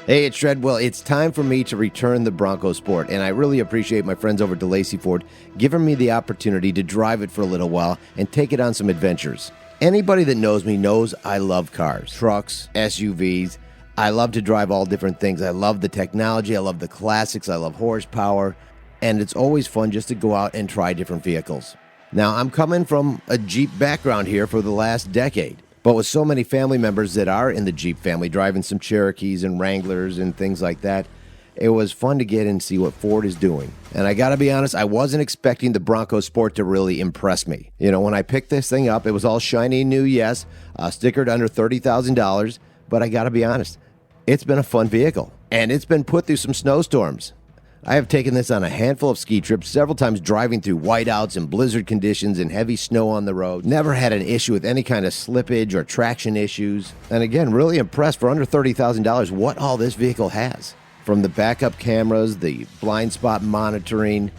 Hey, it's Shred. Well, it's time for me to return the Bronco Sport, and I really appreciate my friends over at Delacy Ford giving me the opportunity to drive it for a little while and take it on some adventures. Anybody that knows me knows I love cars, trucks, SUVs. I love to drive all different things. I love the technology. I love the classics. I love horsepower, and it's always fun just to go out and try different vehicles. Now, I'm coming from a Jeep background here for the last decade. But with so many family members that are in the Jeep family, driving some Cherokees and Wranglers and things like that, it was fun to get in and see what Ford is doing. And I got to be honest, I wasn't expecting the Bronco Sport to really impress me. You know, when I picked this thing up, it was all shiny new, yes, stickered under $30,000. But I got to be honest, it's been a fun vehicle. And it's been put through some snowstorms. I have taken this on a handful of ski trips, several times driving through whiteouts and blizzard conditions and heavy snow on the road. Never had an issue with any kind of slippage or traction issues. And again, really impressed for under $30,000 what all this vehicle has. From the backup cameras, the blind spot monitoring,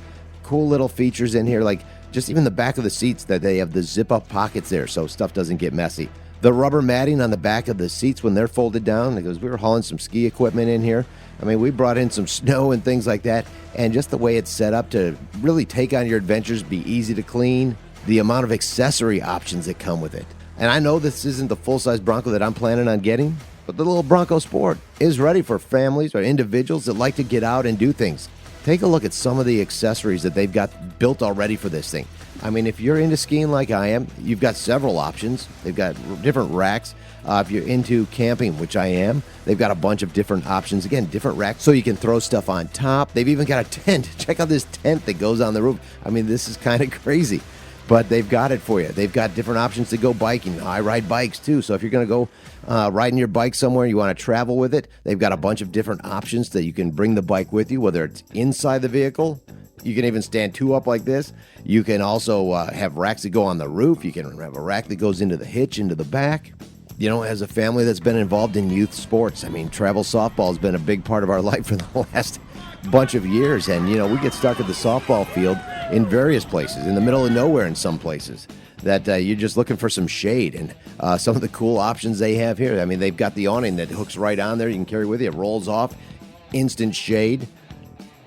cool little features in here, like just even the back of the seats that they have the zip-up pockets there so stuff doesn't get messy. The rubber matting on the back of the seats when they're folded down, because we were hauling some ski equipment in here. I mean, we brought in some snow and things like that, and just the way it's set up to really take on your adventures, be easy to clean, the amount of accessory options that come with it. And I know this isn't the full-size Bronco that I'm planning on getting, but the little Bronco Sport is ready for families or individuals that like to get out and do things. Take a look at some of the accessories that they've got built already for this thing. I mean, if you're into skiing like I am, you've got several options. They've got different racks. If you're into camping, which I am, they've got a bunch of different options. Again, different racks so you can throw stuff on top. They've even got a tent. Check out this tent that goes on the roof. I mean, this is kind of crazy, but they've got it for you. They've got different options to go biking. I ride bikes too, so if you're going to go riding your bike somewhere, you want to travel with it, they've got a bunch of different options that you can bring the bike with you, whether it's inside the vehicle. You can even stand two up like this. You can also have racks that go on the roof. You can have a rack that goes into the hitch, into the back. You know, as a family that's been involved in youth sports, I mean, travel softball has been a big part of our life for the last bunch of years. And, you know, we get stuck at the softball field in various places, in the middle of nowhere in some places, that you're just looking for some shade. And some of the cool options they have here, I mean, they've got the awning that hooks right on there. You can carry with you. It rolls off. Instant shade.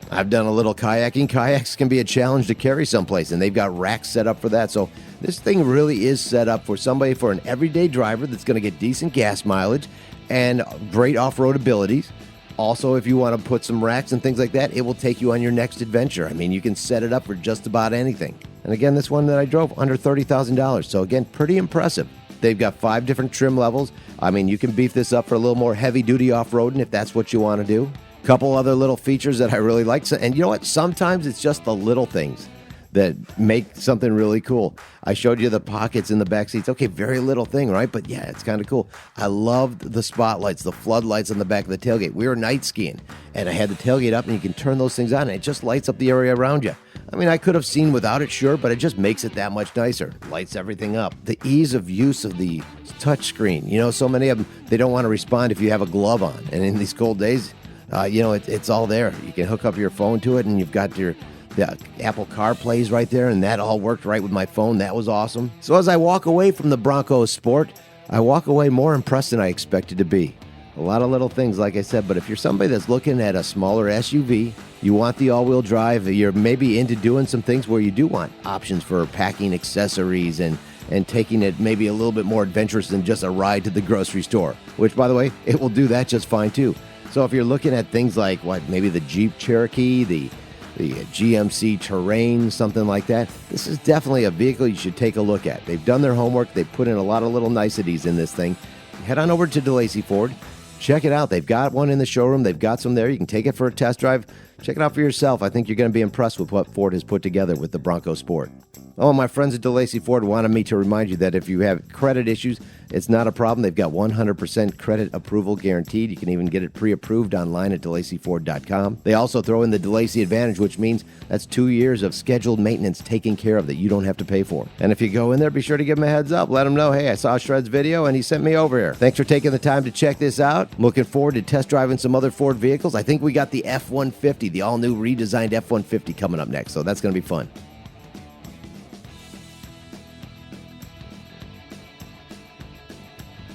I've done a little kayaking. Kayaks can be a challenge to carry someplace, and they've got racks set up for that. So this thing really is set up for somebody, for an everyday driver that's going to get decent gas mileage and great off-road abilities. Also, if you want to put some racks and things like that, it will take you on your next adventure. I mean, you can set it up for just about anything. And again, this one that I drove, under $30,000. So again, pretty impressive. They've got 5 different trim levels. I mean, you can beef this up for a little more heavy-duty off-roading if that's what you want to do. Couple other little features that I really like. And you know what? Sometimes it's just the little things that make something really cool. I showed you the pockets in the back seats. Okay, very little thing, right? But yeah, it's kind of cool. I loved the spotlights, the floodlights on the back of the tailgate. We were night skiing, and I had the tailgate up, and you can turn those things on, and it just lights up the area around you. I mean, I could have seen without it, sure, but it just makes it that much nicer. Lights everything up. The ease of use of the touch screen. You know, so many of them, they don't want to respond if you have a glove on. And in these cold days, you know, it's all there. You can hook up your phone to it, and you've got the Apple CarPlay's right there, and that all worked right with my phone. That was awesome. So as I walk away from the Bronco Sport, I walk away more impressed than I expected to be. A lot of little things, like I said, but if you're somebody that's looking at a smaller SUV, you want the all-wheel drive, you're maybe into doing some things where you do want options for packing accessories and taking it maybe a little bit more adventurous than just a ride to the grocery store, which, by the way, it will do that just fine, too. So if you're looking at things like, maybe the Jeep Cherokee, the GMC Terrain, something like that, this is definitely a vehicle you should take a look at. They've done their homework. They've put in a lot of little niceties in this thing. Head on over to Delacy Ford. Check it out. They've got one in the showroom. They've got some there. You can take it for a test drive. Check it out for yourself. I think you're going to be impressed with what Ford has put together with the Bronco Sport. Oh, my friends at Delacy Ford wanted me to remind you that if you have credit issues, it's not a problem. They've got 100% credit approval guaranteed. You can even get it pre-approved online at DelacyFord.com. They also throw in the Delacy Advantage, which means that's 2 years of scheduled maintenance taken care of that you don't have to pay for. And if you go in there, be sure to give them a heads up. Let them know, hey, I saw Shred's video and he sent me over here. Thanks for taking the time to check this out. I'm looking forward to test driving some other Ford vehicles. I think we got the F-150, the all-new redesigned F-150 coming up next, so that's going to be fun.